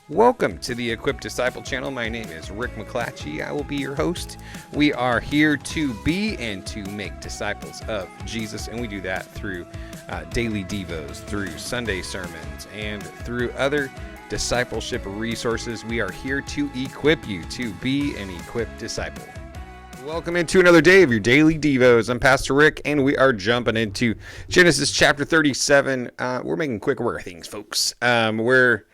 Welcome to the Equipped Disciple channel. My name is Rick McClatchy. I will be your host. We are here to be and to make disciples of Jesus, and we do that through daily devos, through Sunday sermons, and through other discipleship resources. We are here to equip you to be an equipped disciple. Welcome into another day of your daily devos. I'm Pastor Rick, and we are jumping into Genesis chapter 37. We're making quick work of things, folks. We're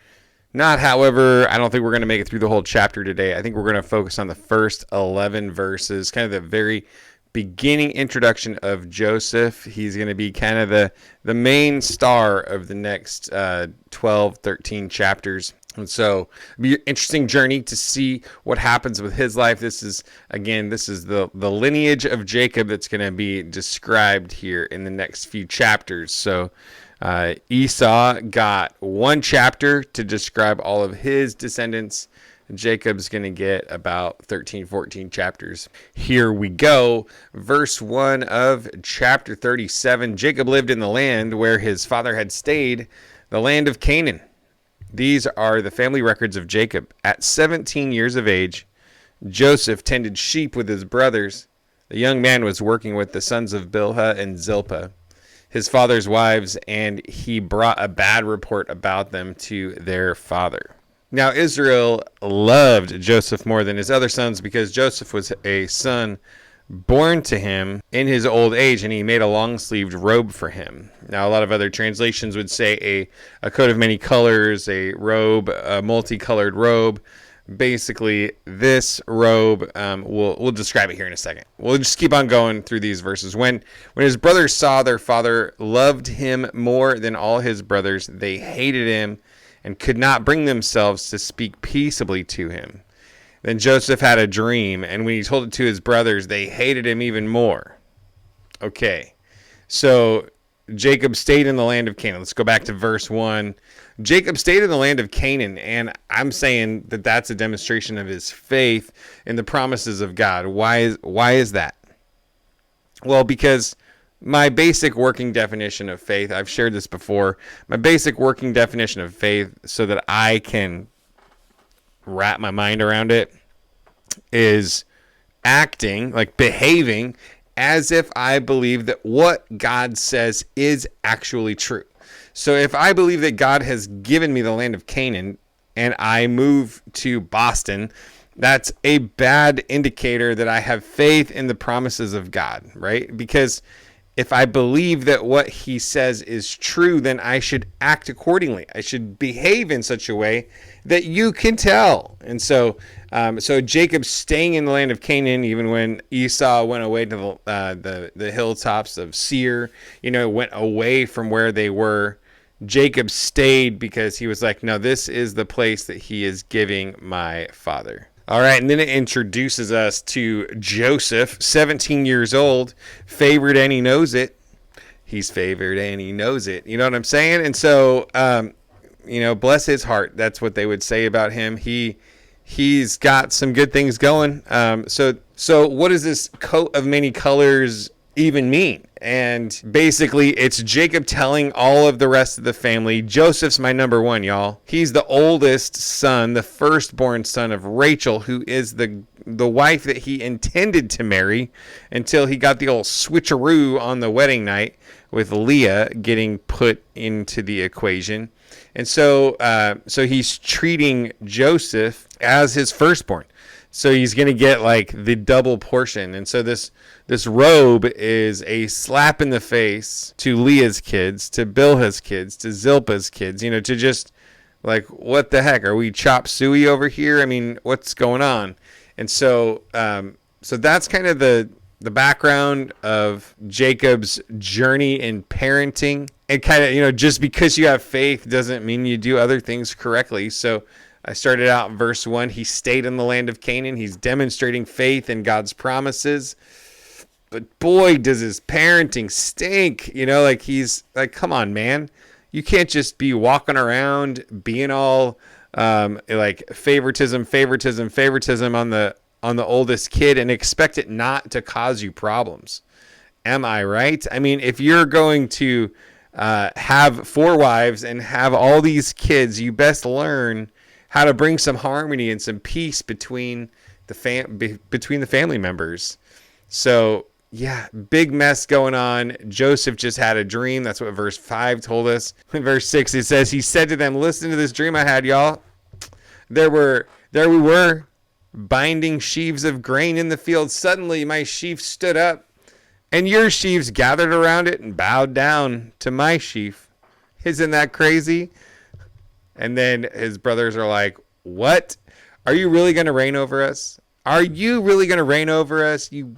not, however, I don't think we're going to make it through the whole chapter today. I think we're going to focus on the first 11 verses, kind of the very beginning introduction of Joseph. He's going to be kind of the main star of the next 12, 13 chapters. And so it'll be an interesting journey to see what happens with his life. This is the lineage of Jacob that's going to be described here in the next few chapters. So Esau got one chapter to describe all of his descendants. Jacob's going to get about 13, 14 chapters. Here we go. Verse 1 of chapter 37. Jacob lived in the land where his father had stayed, the land of Canaan. These are the family records of Jacob. At 17 years of age, Joseph tended sheep with his brothers. The young man was working with the sons of Bilhah and Zilpah, his father's wives, and he brought a bad report about them to their father. Now Israel loved Joseph more than his other sons because Joseph was a son born to him in his old age, and he made a long-sleeved robe for him. Now a lot of other translations would say a coat of many colors, a robe, a multicolored robe. Basically, this robe, we'll describe it here in a second. We'll just keep on going through these verses. When his brothers saw their father loved him more than all his brothers, they hated him and could not bring themselves to speak peaceably to him. Then Joseph had a dream, and when he told it to his brothers, they hated him even more. Okay, so Jacob stayed in the land of Canaan. Let's go back to verse 1. Jacob stayed in the land of Canaan, and I'm saying that that's a demonstration of his faith in the promises of God. Why is that? Well, because my basic working definition of faith, I've shared this before, my basic working definition of faith so that I can wrap my mind around it is acting, like behaving, as if I believe that what God says is actually true. So if I believe that God has given me the land of Canaan and I move to Boston, that's a bad indicator that I have faith in the promises of God, right? Because if I believe that what he says is true, then I should act accordingly. I should behave in such a way that you can tell. And so Jacob staying in the land of Canaan, even when Esau went away to the hilltops of Seir, went away from where they were, Jacob stayed because he was like, no, this is the place that he is giving my father. All right, and then it introduces us to Joseph, 17 years old, favored and he knows it. He's favored and he knows it. You know what I'm saying? And so, bless his heart. That's what they would say about him. He's got some good things going. So what does this coat of many colors even mean? And basically, it's Jacob telling all of the rest of the family, Joseph's my number one, y'all. He's the oldest son, the firstborn son of Rachel, who is the wife that he intended to marry until he got the old switcheroo on the wedding night with Leah getting put into the equation. And so he's treating Joseph as his firstborn. So he's going to get like the double portion. And so this robe is a slap in the face to Leah's kids, to Bilhah's kids, to Zilpah's kids, to just like, what the heck? Are we chop suey over here? I mean, what's going on? And so that's kind of the background of Jacob's journey in parenting. And kind of, just because you have faith doesn't mean you do other things correctly. So I started out in verse 1. He stayed in the land of Canaan. He's demonstrating faith in God's promises. But boy, does his parenting stink. He's like, come on, man. You can't just be walking around being all like favoritism on the oldest kid and expect it not to cause you problems. Am I right? I mean, if you're going to have 4 wives and have all these kids, you best learn how to bring some harmony and some peace between between the family members. So yeah, big mess going on. Joseph just had a dream. That's what verse 5 told us. In verse 6, it says, he said to them, listen to this dream I had, y'all. There we were, binding sheaves of grain in the field. Suddenly my sheaf stood up, and your sheaves gathered around it and bowed down to my sheaf. Isn't that crazy? And then his brothers are like, what? Are you really going to reign over us? Are you really going to reign over us? You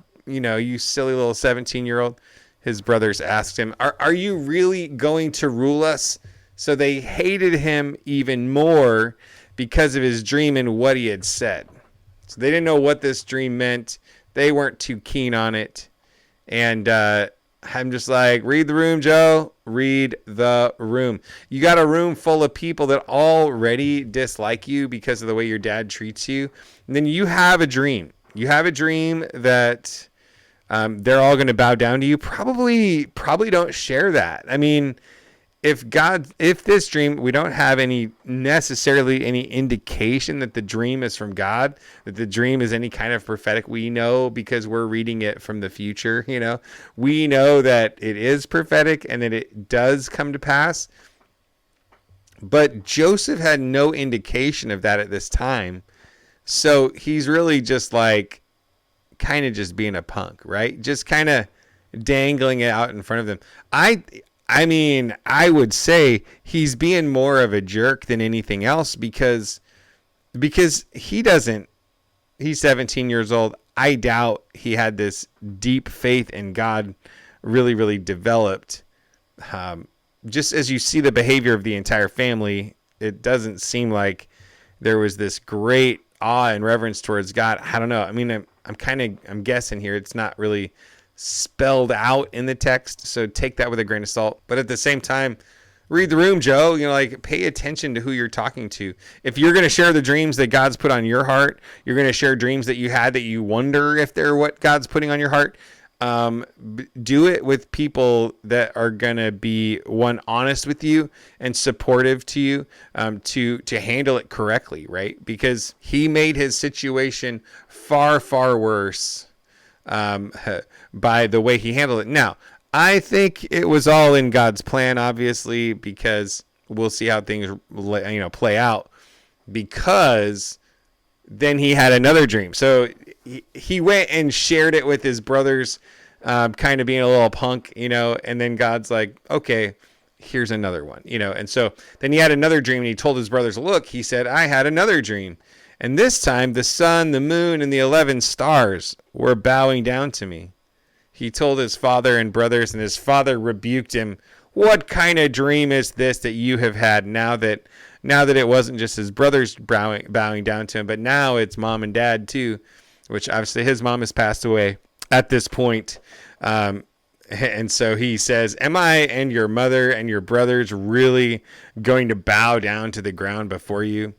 silly little 17-year-old. His brothers asked him, are you really going to rule us? So they hated him even more because of his dream and what he had said. So they didn't know what this dream meant. They weren't too keen on it. And I'm just like, read the room, Joe. Read the room. You got a room full of people that already dislike you because of the way your dad treats you. And then you have a dream. You have a dream that they're all going to bow down to you. Probably don't share that. I mean, if this dream, we don't have necessarily any indication that the dream is from God, that the dream is any kind of prophetic. We know because we're reading it from the future, we know that it is prophetic and that it does come to pass. But Joseph had no indication of that at this time. So he's really just like kind of just being a punk, right? Just kind of dangling it out in front of them. I mean, I would say he's being more of a jerk than anything else because he's 17 years old. I doubt he had this deep faith in God really, really developed. Just as you see the behavior of the entire family, it doesn't seem like there was this great awe and reverence towards God. I don't know. I mean, I'm guessing here. It's not really spelled out in the text, so take that with a grain of salt. But at the same time, read the room, Joe. Pay attention to who you're talking to. If you're going to share the dreams that God's put on your heart, you're going to share dreams that you had that you wonder if they're what God's putting on your heart. Do it with people that are going to be honest with you and supportive to you, to handle it correctly, right? Because he made his situation far, far worse by the way he handled it. Now, I think it was all in God's plan, obviously, because we'll see how things play out, because then he had another dream. So he went and shared it with his brothers, kind of being a little punk, and then God's like, okay, here's another one, and so then he had another dream, and he told his brothers, look, he said, I had another dream. And this time the sun, the moon, and the 11 stars were bowing down to me. He told his father and brothers, and his father rebuked him. What kind of dream is this that you have had now that it wasn't just his brothers bowing down to him, but now it's mom and dad too, which obviously his mom has passed away at this point. And so he says, am I and your mother and your brothers really going to bow down to the ground before you?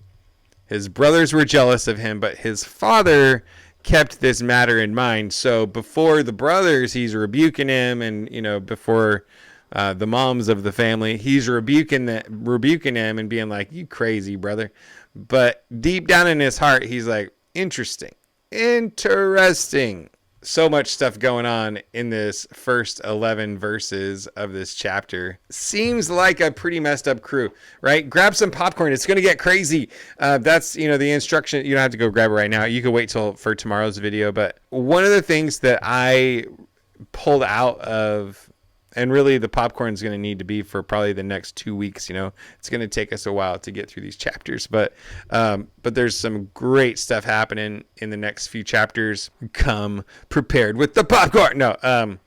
His brothers were jealous of him, but his father kept this matter in mind. So before the brothers, he's rebuking him, and before the moms of the family, he's rebuking him and being like, you crazy brother. But deep down in his heart, he's like, interesting. So much stuff going on in this first 11 verses of this chapter. Seems like a pretty messed up crew, right? Grab some popcorn. It's going to get crazy. That's, the instruction. You don't have to go grab it right now. You can wait for tomorrow's video. But one of the things that I pulled out of, and really the popcorn is going to need to be for probably the next 2 weeks. It's going to take us a while to get through these chapters, but there's some great stuff happening in the next few chapters. Come prepared with the popcorn. No,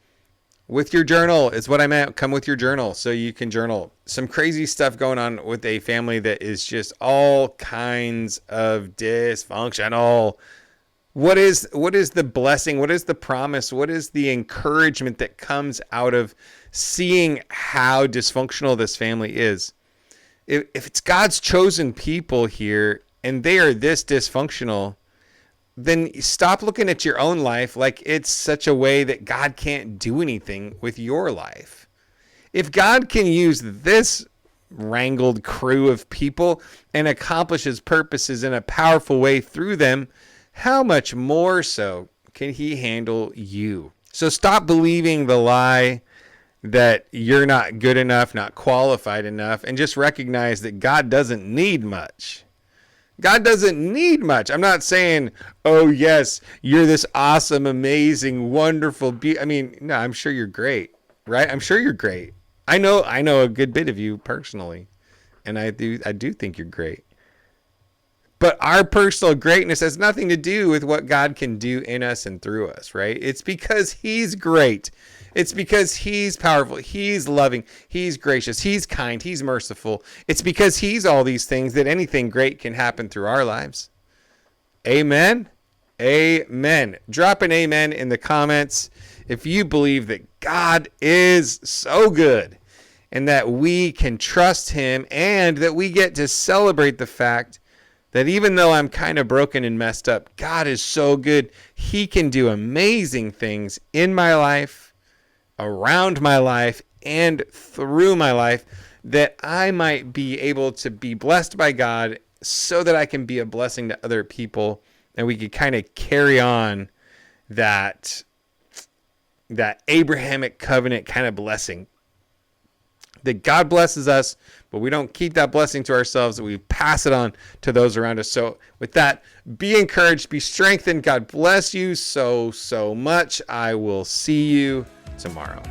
with your journal is what I meant. Come with your journal so you can journal. Some crazy stuff going on with a family that is just all kinds of dysfunctional. What is the blessing? What is the promise? What is the encouragement that comes out of seeing how dysfunctional this family is? If it's God's chosen people here and they are this dysfunctional, then stop looking at your own life like it's such a way that God can't do anything with your life. If God can use this wrangled crew of people and accomplish his purposes in a powerful way through them, how much more so can he handle you? So stop believing the lie that you're not good enough, not qualified enough, and just recognize that God doesn't need much. God doesn't need much. I'm not saying, oh, yes, you're this awesome, amazing, wonderful. No, I'm sure you're great, right? I'm sure you're great. I know a good bit of you personally, and I do think you're great. But our personal greatness has nothing to do with what God can do in us and through us, right? It's because he's great. It's because he's powerful. He's loving. He's gracious. He's kind. He's merciful. It's because he's all these things that anything great can happen through our lives. Amen. Amen. Drop an amen in the comments if you believe that God is so good and that we can trust him and that we get to celebrate the fact that even though I'm kind of broken and messed up, God is so good. He can do amazing things in my life, around my life, and through my life that I might be able to be blessed by God so that I can be a blessing to other people and we could kind of carry on that Abrahamic covenant kind of blessing. That God blesses us, but we don't keep that blessing to ourselves, that we pass it on to those around us. So with that, be encouraged, be strengthened. God bless you so much. I will see you tomorrow.